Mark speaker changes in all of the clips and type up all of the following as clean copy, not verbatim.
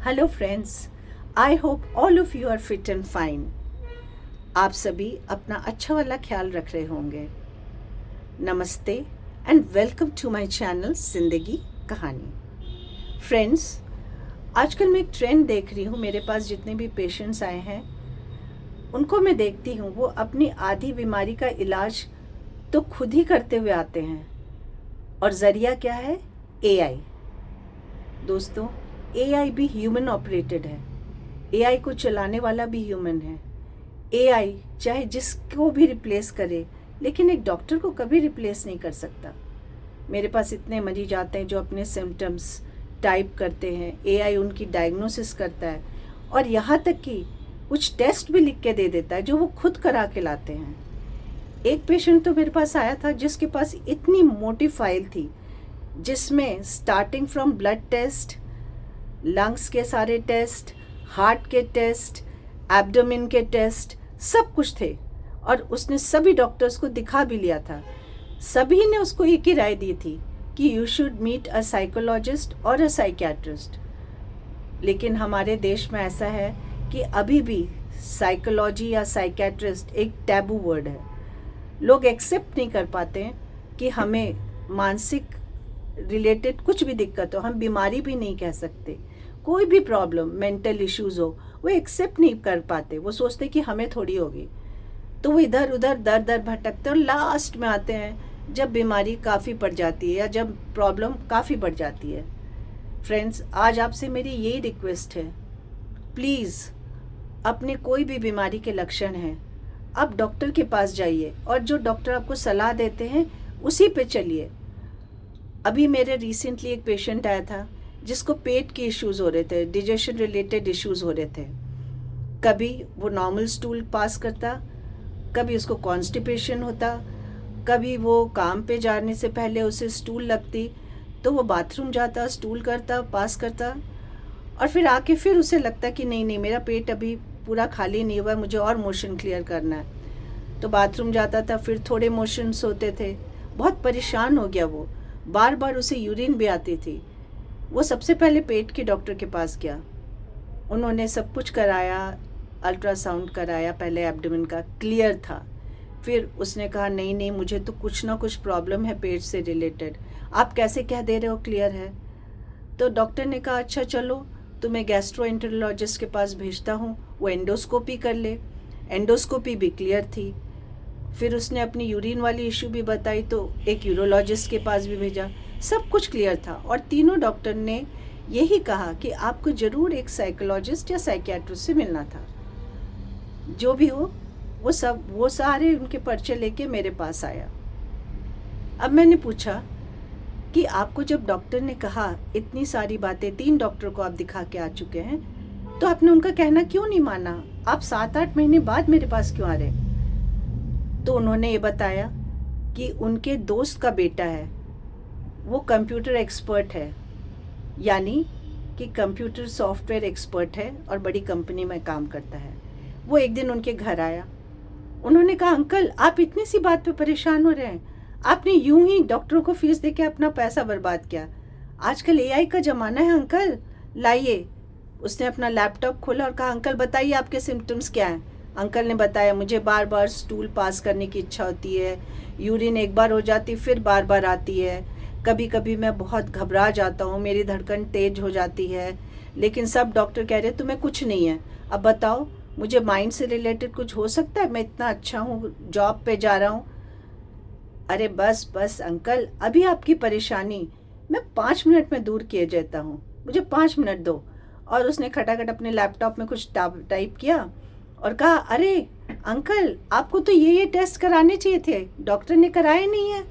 Speaker 1: Hello friends, I hope all of you are fit and fine. आप सभी अपना अच्छा वाला ख्याल रख रहे होंगे। नमस्ते and welcome to my channel Zindagi Kahani. Friends, आजकल मैं एक ट्रेंड देख रही हूँ। मेरे पास जितने भी पेशेंट्स आए हैं उनको मैं देखती हूँ वो अपनी आधी बीमारी का इलाज तो खुद ही करते हुए आते हैं, और ज़रिया क्या है? एआई। दोस्तों, एआई भी ह्यूमन ऑपरेटेड है। एआई को चलाने वाला भी ह्यूमन है। एआई चाहे जिसको भी रिप्लेस करे, लेकिन एक डॉक्टर को कभी रिप्लेस नहीं कर सकता। मेरे पास इतने मरीज आते हैं जो अपने सिम्टम्स टाइप करते हैं, एआई उनकी डायग्नोसिस करता है, और यहाँ तक कि कुछ टेस्ट भी लिख के दे देता है जो वो खुद करा के लाते हैं। एक पेशेंट तो मेरे पास आया था जिसके पास इतनी मोटी फाइल थी, जिसमें starting from blood test, lungs के सारे टेस्ट, हार्ट के टेस्ट, एब्डोमेन के टेस्ट, सब कुछ थे। और उसने सभी डॉक्टर्स को दिखा भी लिया था। सभी ने उसको एक ही राय दी थी कि you should meet a psychologist और अ साइकियाट्रिस्ट। लेकिन हमारे देश में ऐसा है कि अभी भी साइकोलॉजी या साइकियाट्रिस्ट एक टैबू वर्ड है। लोग एक्सेप्ट नहीं कर पाते हैं कि हमें मानसिक रिलेटेड कुछ भी दिक्कत हो, हम बीमारी भी नहीं कह सकते। कोई भी प्रॉब्लम, मेंटल इश्यूज हो, वो एक्सेप्ट नहीं कर पाते। वो सोचते कि हमें थोड़ी होगी, तो वो इधर उधर दर दर भटकते और लास्ट में आते हैं जब बीमारी काफ़ी बढ़ जाती है या जब प्रॉब्लम काफ़ी बढ़ जाती है। फ्रेंड्स, आज आपसे मेरी यही रिक्वेस्ट है, प्लीज़ अपने कोई भी बीमारी के लक्षण हैं, आप डॉक्टर के पास जाइए और जो डॉक्टर आपको सलाह देते हैं उसी पे चलिए। अभी मेरे रिसेंटली एक पेशेंट आया था जिसको पेट के इश्यूज़ हो रहे थे, डिजेशन रिलेटेड इश्यूज़ हो रहे थे। कभी वो नॉर्मल स्टूल पास करता, कभी उसको कॉन्स्टिपेशन होता, कभी वो काम पे जाने से पहले उसे स्टूल लगती, तो वो बाथरूम जाता, स्टूल करता, पास करता, और फिर आके फिर उसे लगता कि नहीं नहीं, मेरा पेट अभी पूरा खाली नहीं हुआ, मुझे और मोशन क्लियर करना है। तो बाथरूम जाता था, फिर थोड़े मोशंस होते थे। बहुत परेशान हो गया वो, बार बार उसे यूरिन भी आती थी। वो सबसे पहले पेट के डॉक्टर के पास गया। उन्होंने सब कुछ कराया, अल्ट्रासाउंड कराया, पहले एब्डोमेन का क्लियर था। फिर उसने कहा नहीं नहीं, मुझे तो कुछ ना कुछ प्रॉब्लम है पेट से रिलेटेड, आप कैसे कह दे रहे हो क्लियर है? तो डॉक्टर ने कहा अच्छा चलो, तुम्हें गैस्ट्रोएंटेरोलॉजिस्ट के पास भेजता हूँ, वो एंडोस्कोपी कर ले। एंडोस्कोपी भी क्लियर थी। फिर उसने अपनी यूरिन वाली इशू भी बताई, तो एक यूरोलॉजिस्ट के पास भी भेजा, सब कुछ क्लियर था। और तीनों डॉक्टर ने यही कहा कि आपको ज़रूर एक साइकोलॉजिस्ट या साइकियाट्रिस्ट से मिलना था। जो भी हो, वो सारे उनके पर्चे लेके मेरे पास आया। अब मैंने पूछा कि आपको जब डॉक्टर ने कहा इतनी सारी बातें, 3 डॉक्टर को आप दिखा के आ चुके हैं, तो आपने उनका कहना क्यों नहीं माना? आप 7-8 महीने बाद मेरे पास क्यों आ रहे? तो उन्होंने ये बताया कि उनके दोस्त का बेटा है, वो कंप्यूटर एक्सपर्ट है, यानी कि कंप्यूटर सॉफ्टवेयर एक्सपर्ट है और बड़ी कंपनी में काम करता है। वो एक दिन उनके घर आया। उन्होंने कहा अंकल, आप इतनी सी बात पे परेशान हो रहे हैं, आपने यूं ही डॉक्टरों को फीस देके अपना पैसा बर्बाद किया। आजकल एआई का ज़माना है अंकल, लाइए। उसने अपना लैपटॉप खोला और कहा अंकल बताइए आपके सिम्टम्स क्या हैं। अंकल ने बताया, मुझे बार बार स्टूल पास करने की इच्छा होती है, यूरिन एक बार हो जाती फिर बार बार आती है, कभी कभी मैं बहुत घबरा जाता हूँ, मेरी धड़कन तेज हो जाती है, लेकिन सब डॉक्टर कह रहे हैं तुम्हें कुछ नहीं है। अब बताओ, मुझे माइंड से रिलेटेड कुछ हो सकता है? मैं इतना अच्छा हूँ, जॉब पे जा रहा हूँ। अरे बस बस अंकल, अभी आपकी परेशानी मैं 5 मिनट में दूर किए जाता हूँ, मुझे 5 मिनट दो। और उसने खटाखट अपने लैपटॉप में कुछ टाइप किया और कहा अरे अंकल, आपको तो ये टेस्ट कराने चाहिए थे, डॉक्टर ने कराए नहीं है।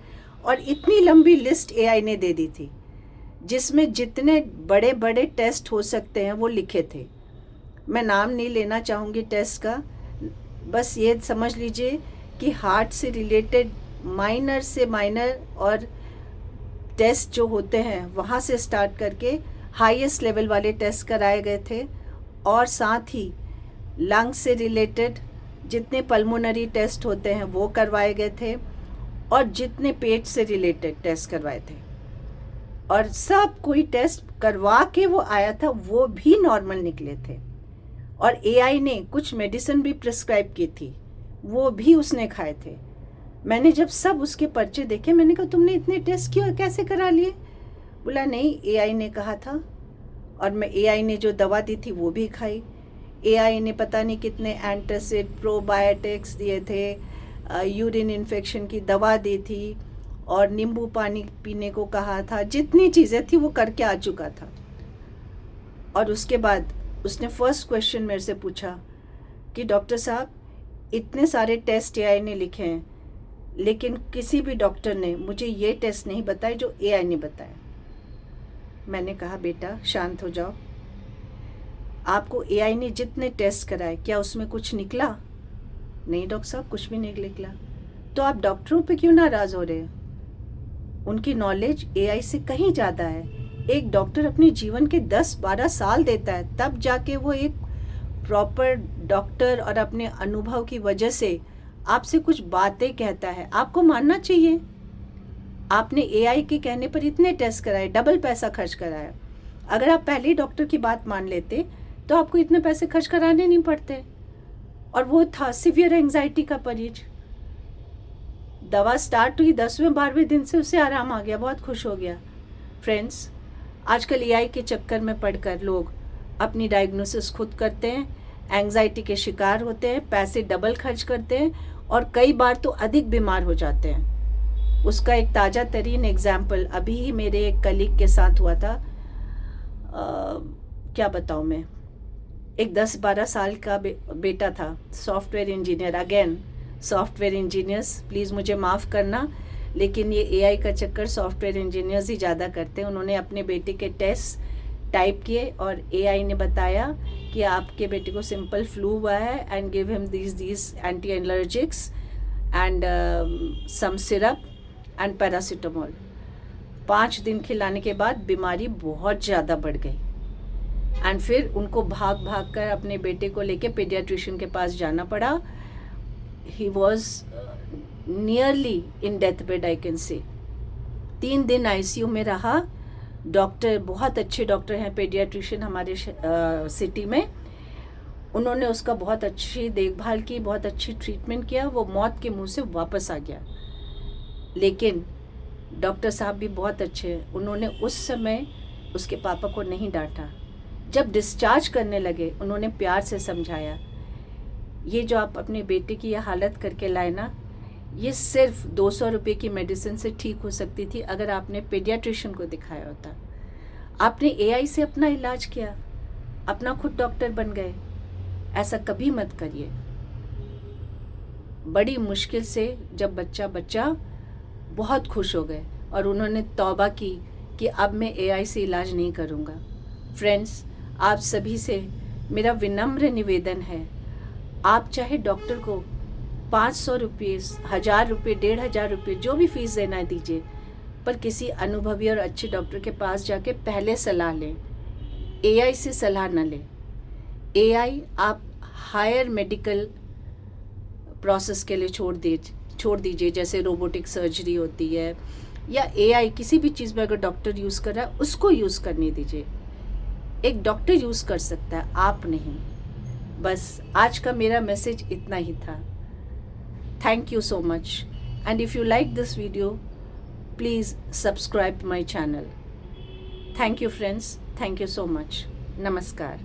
Speaker 1: और इतनी लंबी लिस्ट एआई ने दे दी थी, जिसमें जितने बड़े बड़े टेस्ट हो सकते हैं वो लिखे थे। मैं नाम नहीं लेना चाहूँगी टेस्ट का, बस ये समझ लीजिए कि हार्ट से रिलेटेड माइनर से माइनर और टेस्ट जो होते हैं वहाँ से स्टार्ट करके हाईएस्ट लेवल वाले टेस्ट कराए गए थे। और साथ ही लंग से रिलेटेड जितने पल्मोनरी टेस्ट होते हैं वो करवाए गए थे, और जितने पेट से रिलेटेड टेस्ट करवाए थे। और सब कोई टेस्ट करवा के वो आया था, वो भी नॉर्मल निकले थे। और एआई ने कुछ मेडिसिन भी प्रिस्क्राइब की थी, वो भी उसने खाए थे। मैंने जब सब उसके पर्चे देखे, मैंने कहा तुमने इतने टेस्ट क्यों कैसे करा लिए? बोला नहीं, एआई ने कहा था, और मैं एआई ने जो दवा दी थी वो भी खाई। एआई ने पता नहीं कितने एंटासिड, प्रोबायोटिक्स दिए थे, यूरिन इन्फेक्शन की दवा दी थी, और नींबू पानी पीने को कहा था। जितनी चीज़ें थी वो करके आ चुका था। और उसके बाद उसने फर्स्ट क्वेश्चन मेरे से पूछा कि डॉक्टर साहब, इतने सारे टेस्ट एआई ने लिखे हैं, लेकिन किसी भी डॉक्टर ने मुझे ये टेस्ट नहीं बताए जो एआई ने बताया। मैंने कहा बेटा शांत हो जाओ, आपको एआई ने जितने टेस्ट कराए क्या उसमें कुछ निकला? नहीं डॉक्टर साहब, कुछ भी नहीं निकला। तो आप डॉक्टरों पे क्यों नाराज़ हो रहे हैं? उनकी नॉलेज एआई से कहीं ज़्यादा है। एक डॉक्टर अपने जीवन के 10-12 साल देता है, तब जाके वो एक प्रॉपर डॉक्टर और अपने अनुभव की वजह से आपसे कुछ बातें कहता है। आपको मानना चाहिए। आपने एआई के कहने पर इतने टेस्ट कराए, डबल पैसा खर्च कराया। अगर आप पहले ही डॉक्टर की बात मान लेते तो आपको इतने पैसे खर्च कराने नहीं पड़ते। और वो था सिवियर एंजाइटी का मरीज। दवा स्टार्ट हुई, 10वें-12वें दिन से उसे आराम आ गया, बहुत खुश हो गया। फ्रेंड्स, आजकल एआई के चक्कर में पड़कर लोग अपनी डायग्नोसिस खुद करते हैं, एंजाइटी के शिकार होते हैं, पैसे डबल खर्च करते हैं, और कई बार तो अधिक बीमार हो जाते हैं। उसका एक ताज़ा तरीन एग्जाम्पल अभी ही मेरे एक कलीग के साथ हुआ था। क्या बताऊँ मैं, एक 10-12 साल का बेटा था, software engineer. Again software engineers, please मुझे माफ़ करना, लेकिन ये एआई का चक्कर सॉफ्टवेयर इंजीनियर्स ही ज़्यादा करते हैं। उन्होंने अपने बेटे के टेस्ट टाइप किए और एआई ने बताया कि आपके बेटे को सिंपल फ्लू हुआ है, and give him these anti allergics and some syrup and paracetamol. 5 दिन खिलाने के बाद बीमारी बहुत ज़्यादा बढ़ गई, एंड फिर उनको भाग भाग कर अपने बेटे को लेके पीडियाट्रिशियन के पास जाना पड़ा। He was nearly in death bed, I can say. 3 दिन आईसीयू में रहा। डॉक्टर, बहुत अच्छे डॉक्टर हैं पीडियाट्रिशियन हमारे सिटी में, उन्होंने उसका बहुत अच्छी देखभाल की, बहुत अच्छी ट्रीटमेंट किया। वो मौत के मुंह से वापस आ गया। लेकिन डॉक्टर साहब भी बहुत अच्छे हैं, उन्होंने उस समय उसके पापा को नहीं डांटा। जब डिस्चार्ज करने लगे, उन्होंने प्यार से समझाया, ये जो आप अपने बेटे की ये हालत करके लाए ना, ये सिर्फ 200 रुपये की मेडिसिन से ठीक हो सकती थी अगर आपने पीडियाट्रिशियन को दिखाया होता। आपने एआई से अपना इलाज किया, अपना खुद डॉक्टर बन गए। ऐसा कभी मत करिए। बड़ी मुश्किल से जब बच्चा बहुत खुश हो गए और उन्होंने तौबा की कि अब मैं एआई से इलाज नहीं करूँगा। फ्रेंड्स, आप सभी से मेरा विनम्र निवेदन है, आप चाहे डॉक्टर को 500 रुपये, 1000 रुपये, 1500 रुपये, जो भी फीस देना है दीजिए, पर किसी अनुभवी और अच्छे डॉक्टर के पास जाके पहले सलाह लें। एआई से सलाह न लें। एआई आप हायर मेडिकल प्रोसेस के लिए छोड़ दीजिए, जैसे रोबोटिक सर्जरी होती है, या एआई किसी भी चीज़ में अगर डॉक्टर यूज़ कर रहा है उसको यूज़ करने दीजिए। एक डॉक्टर यूज़ कर सकता है, आप नहीं। बस आज का मेरा मैसेज इतना ही था। Thank you so much, and if you like this video, please subscribe my channel. Thank you friends, thank you so much. Namaskar.